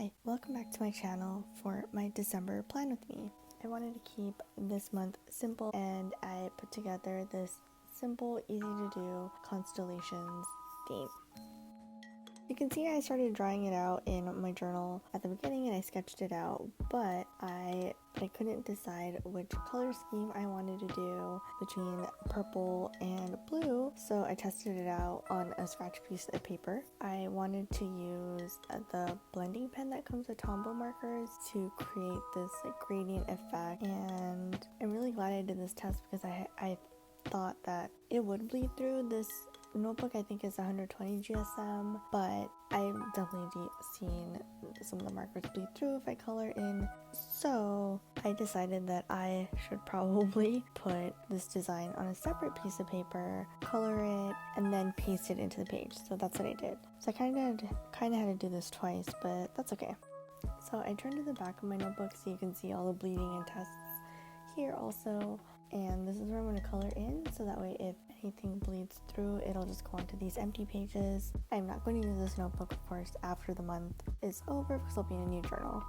Hi, welcome back to my channel for my December plan with me. I wanted to keep this month simple and I put together this simple, easy to do constellations theme. You can see I started drawing it out in my journal at the beginning and I sketched it out, but I couldn't decide which color scheme I wanted to do between purple and blue, so I tested it out on a scratch piece of paper. I wanted to use the blending pen that comes with Tombow markers to create this gradient effect, and I'm really glad I did this test because I thought that it would bleed through. This notebook I think is 120 GSM, but I've definitely seen some of the markers bleed through if I color in, so I decided that I should probably put this design on a separate piece of paper, color it, and then paste it into the page. So that's what I did. So I kind of had to do this twice, but that's okay. So I turned to the back of my notebook so you can see all the bleeding and tests here also, and this is where I'm going to color in, so that way if anything bleeds through, it'll just go onto these empty pages. I'm not going to use this notebook, of course, after the month is over because I'll be in a new journal.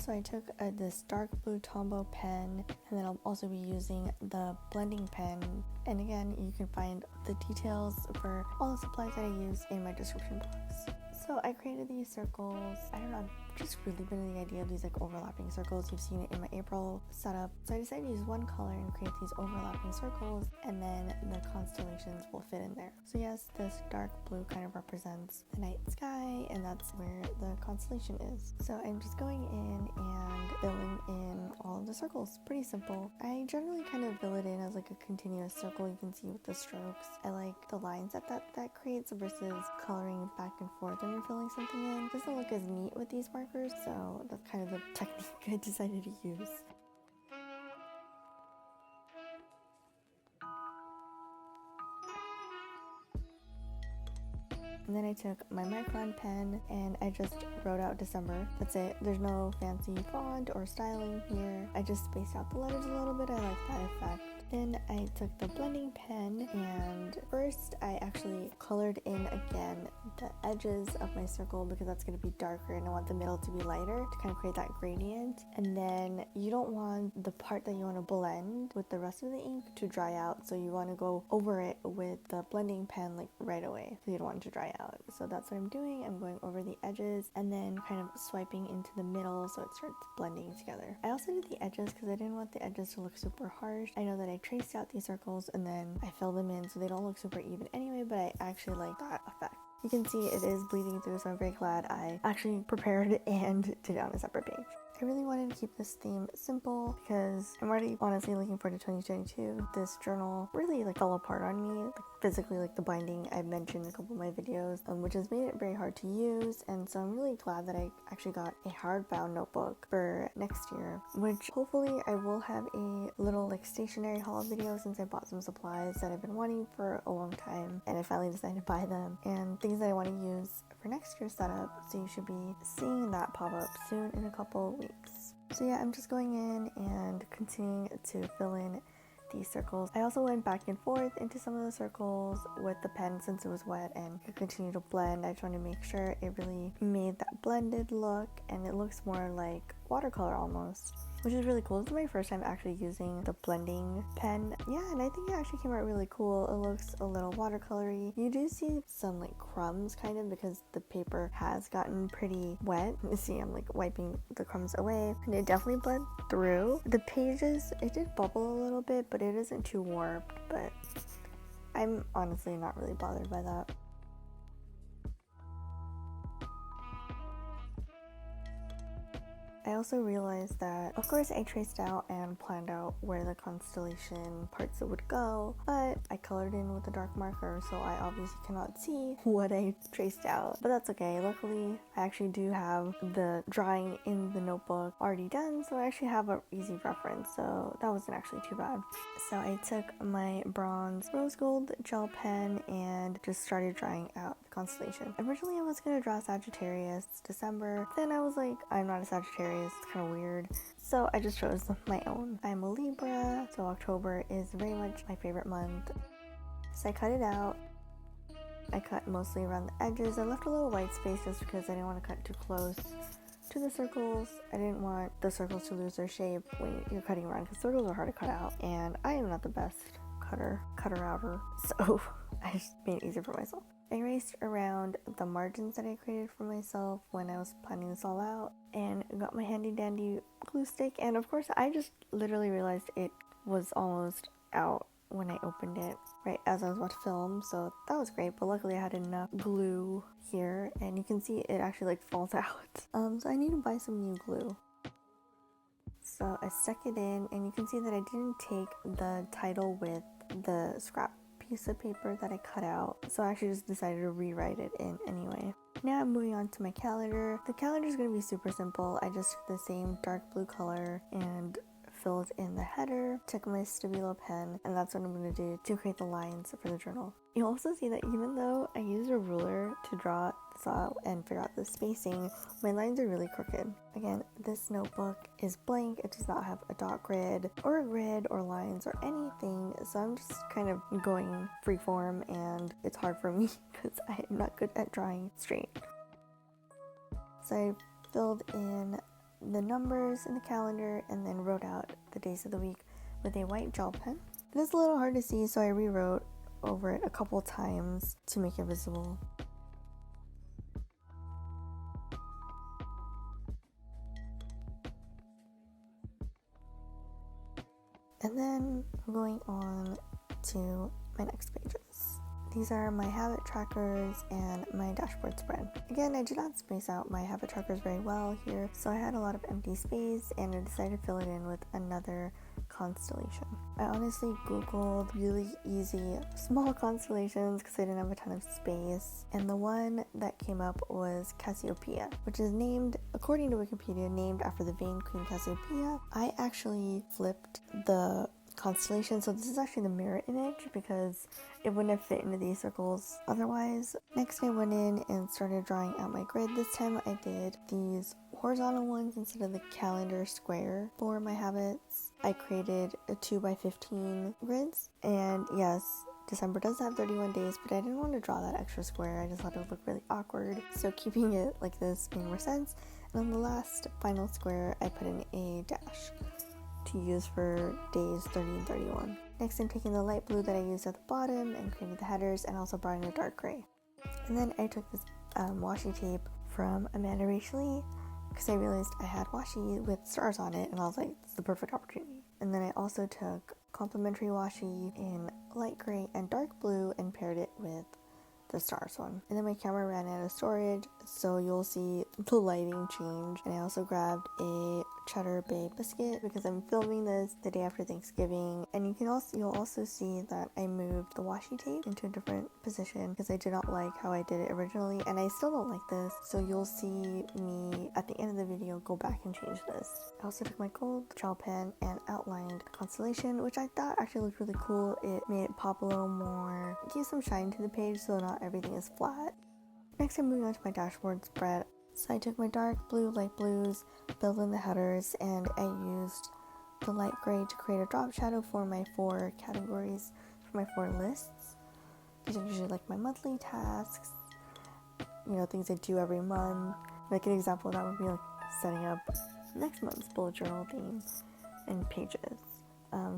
So I took this dark blue Tombow pen, and then I'll also be using the blending pen, and again you can find the details for all the supplies that I use in my description box. So I created these circles. I don't know, I've just really been in the idea of these like overlapping circles. You've seen it in my April setup. So I decided to use one color and create these overlapping circles, and then the constellations will fit in there. So yes, this dark blue kind of represents the night sky, and that's where the constellation is. So I'm just going in and filling in all of the circles. Pretty simple. I generally kind of fill it in as like a continuous circle. You can see with the strokes. I like the lines that creates versus coloring back and forth when you're filling something in. It doesn't look as neat with these markers, so that's kind of the technique I decided to use. And then I took my micron pen and I just wrote out December. That's it. There's no fancy font or styling here. I just spaced out the letters a little bit. I like that effect. Then I took the blending pen, and first I actually colored in again the edges of my circle because that's going to be darker and I want the middle to be lighter to kind of create that gradient. And then you don't want the part that you want to blend with the rest of the ink to dry out, so you want to go over it with the blending pen like right away, so you don't want it to dry out. So that's what I'm doing. I'm going over the edges and then kind of swiping into the middle so it starts blending together. I also did the edges because I didn't want the edges to look super harsh. I know that I traced out these circles and then I filled them in so they don't look super even anyway, but I actually like that effect. You can see it is bleeding through, so I'm very glad I actually prepared and did it on a separate page. I really wanted to keep this theme simple because I'm already honestly looking forward to 2022. This journal really fell apart on me, physically, the binding I mentioned in a couple of my videos, which has made it very hard to use, and so I'm really glad that I actually got a hardbound notebook for next year, which hopefully I will have a little stationery haul video since I bought some supplies that I've been wanting for a long time and I finally decided to buy them, and things that I want to use for next year's setup, so you should be seeing that pop up soon in a couple of weeks. So yeah, I'm just going in and continuing to fill in these circles. I also went back and forth into some of the circles with the pen since it was wet and could continue to blend. I just wanted to make sure it really made that blended look, and it looks more like watercolor almost, which is really cool. This is my first time actually using the blending pen. Yeah, and I think it actually came out really cool. It looks a little watercolory. You do see some crumbs kind of because the paper has gotten pretty wet. You see I'm wiping the crumbs away, and it definitely bled through. The pages, it did bubble a little bit, but it isn't too warped, but I'm honestly not really bothered by that. I also realized that, of course, I traced out and planned out where the constellation parts would go, but I colored in with a dark marker, so I obviously cannot see what I traced out, but that's okay. Luckily, I actually do have the drawing in the notebook already done, so I actually have an easy reference, so that wasn't actually too bad. So I took my bronze rose gold gel pen and just started drawing out the constellation. Originally, I was going to draw Sagittarius December, then I was like, I'm not a Sagittarius, it's kind of weird, so I just chose my own. I'm a Libra, so October is very much my favorite month. So I cut it out I cut mostly around the edges. I left a little white space just because I didn't want to cut too close to the circles. I didn't want the circles to lose their shape when you're cutting around, because circles are hard to cut out, and I am not the best cutter outer, so I just made it easier for myself. I erased around the margins that I created for myself when I was planning this all out, and got my handy dandy glue stick, and of course I just literally realized it was almost out when I opened it right as I was about to film, so that was great. But luckily I had enough glue here, and you can see it actually like falls out. So I need to buy some new glue. So I stuck it in, and you can see that I didn't take the title with the scrap piece of paper that I cut out, so I actually just decided to rewrite it in anyway. Now I'm moving on to my calendar. The calendar is going to be super simple. I just took the same dark blue color and filled in the header, took my Stabilo pen, and that's what I'm going to do to create the lines for the journal. You'll also see that even though I used a ruler to draw this out and figure out the spacing, my lines are really crooked. Again, this notebook is blank. It does not have a dot grid or lines or anything, so I'm just kind of going freeform, and it's hard for me because I am not good at drawing straight. So I filled in the numbers in the calendar and then wrote out the days of the week with a white gel pen. It is a little hard to see, so I rewrote over it a couple times to make it visible. And then I'm going on to my next pages. These are my habit trackers and my dashboard spread. Again, I did not space out my habit trackers very well here, so I had a lot of empty space, and I decided to fill it in with another constellation. I honestly googled really easy small constellations because I didn't have a ton of space, and the one that came up was Cassiopeia, which is named, according to Wikipedia, named after the vain Queen Cassiopeia. I actually flipped the constellation, so this is actually the mirror image because it wouldn't have fit into these circles otherwise. Next, I went in and started drawing out my grid. This time I did these horizontal ones instead of the calendar square for my habits. I created a 2x15 grids, and yes, December does have 31 days, but I didn't want to draw that extra square. I just thought it would look really awkward, so keeping it like this made more sense. And on the last final square, I put in a dash to use for days 30 and 31. Next, I'm taking the light blue that I used at the bottom and created the headers, and also brought in a dark gray. And then I took this washi tape from Amanda Rachel because I realized I had washi with stars on it, and I was like, it's the perfect opportunity. And then I also took complementary washi in light gray and dark blue and paired it with the stars one. And then my camera ran out of storage, so you'll see the lighting change. And I also grabbed a Cheddar Bay biscuit because I'm filming this the day after Thanksgiving, and you'll also see that I moved the washi tape into a different position because I did not like how I did it originally, and I still don't like this, so you'll see me at the end of the video go back and change this. I also took my gold gel pen and outlined a constellation, which I thought actually looked really cool. It made it pop a little more, give some shine to the page so not everything is flat. Next, I'm moving on to my dashboard spread. So I took my dark blue, light blues, filled in the headers, and I used the light gray to create a drop shadow for my 4 categories, for my 4 lists. These are usually like my monthly tasks, things I do every month. Like an example of that would be like setting up next month's bullet journal theme and pages.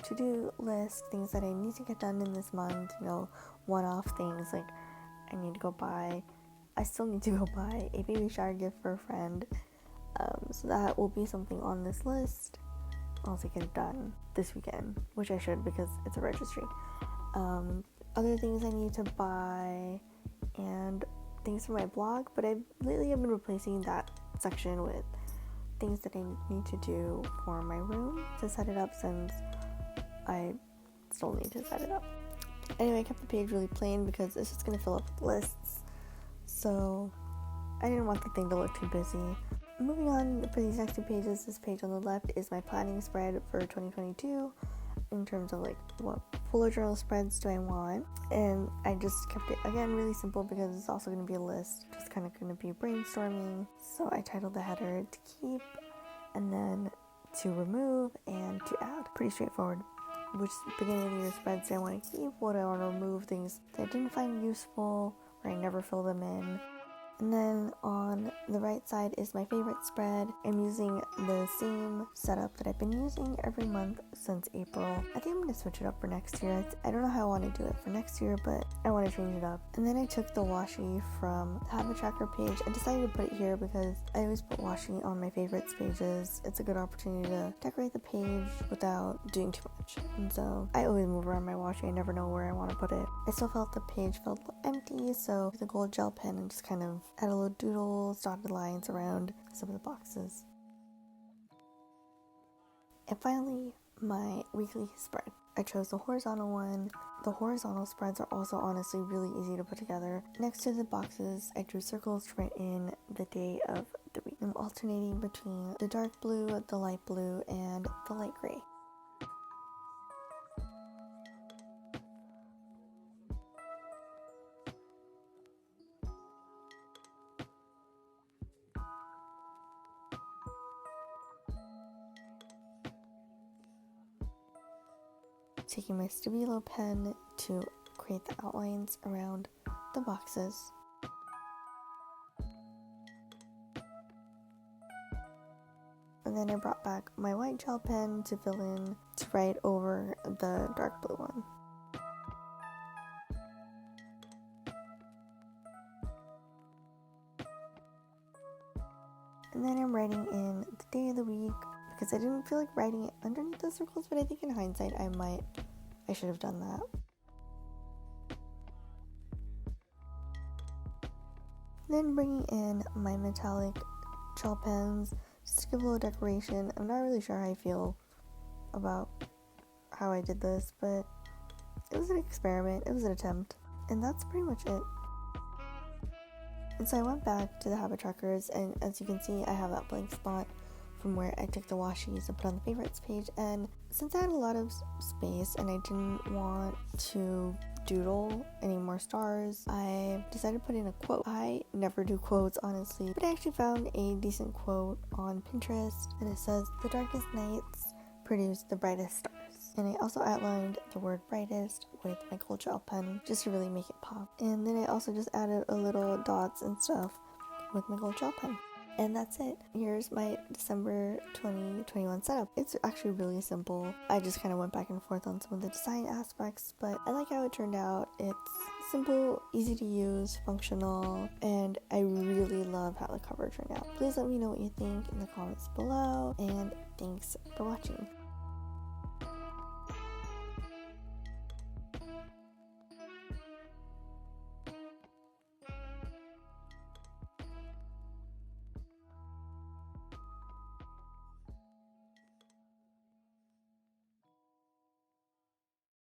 To-do list, things that I need to get done in this month, one-off things like I still need to go buy a baby shower gift for a friend, so that will be something on this list. I'll also get it done this weekend, which I should because it's a registry. Other things I need to buy, and things for my blog, but lately I've been replacing that section with things that I need to do for my room to set it up, since I still need to set it up. Anyway, I kept the page really plain because it's just going to fill up with lists, so I didn't want the thing to look too busy. Moving on for these next 2 pages, this page on the left is my planning spread for 2022 in terms of like what bullet journal spreads do I want, and I just kept it again really simple because it's also going to be a list, just kind of going to be brainstorming. So I titled the header to keep, and then to remove, and to add. Pretty straightforward. Which beginning of the year spreads do I want to keep, what do I want to remove, things that I didn't find useful, where I never fill them in. And then on the right side is my favorite spread. I'm using the same setup that I've been using every month since April. I think I'm going to switch it up for next year. I don't know how I want to do it for next year, but I want to change it up. And then I took the washi from the habit tracker page. I decided to put it here because I always put washi on my favorites pages. It's a good opportunity to decorate the page without doing too much. And so I always move around my washi. I never know where I want to put it. I still felt the page felt empty, so with a gold gel pen and just kind of add a little doodles, dotted lines around some of the boxes. And finally, my weekly spread. I chose the horizontal one. The horizontal spreads are also honestly really easy to put together. Next to the boxes, I drew circles to write in the day of the week. I'm alternating between the dark blue, the light blue, and the light gray. Taking my Stabilo pen to create the outlines around the boxes. And then I brought back my white gel pen to fill in, to write over the dark blue one. And then I'm writing in the day of the week, because I didn't feel like writing it underneath the circles, but I think in hindsight I should have done that. Then bringing in my metallic gel pens just to give a little decoration. I'm not really sure how I feel about how I did this, but it was an experiment, it was an attempt, and that's pretty much it. And so I went back to the habit trackers, and as you can see, I have that blank spot from where I took the washis and put on the favorites page. And since I had a lot of space and I didn't want to doodle any more stars, I decided to put in a quote. I never do quotes, honestly, but I actually found a decent quote on Pinterest, and it says, "The darkest nights produce the brightest stars." And I also outlined the word brightest with my gold gel pen just to really make it pop. And then I also just added a little dots and stuff with my gold gel pen. And that's it. Here's my December 2021 setup. It's actually really simple. I just kind of went back and forth on some of the design aspects, but I like how it turned out. It's simple, easy to use, functional, and I really love how the cover turned out. Please let me know what you think in the comments below, and thanks for watching.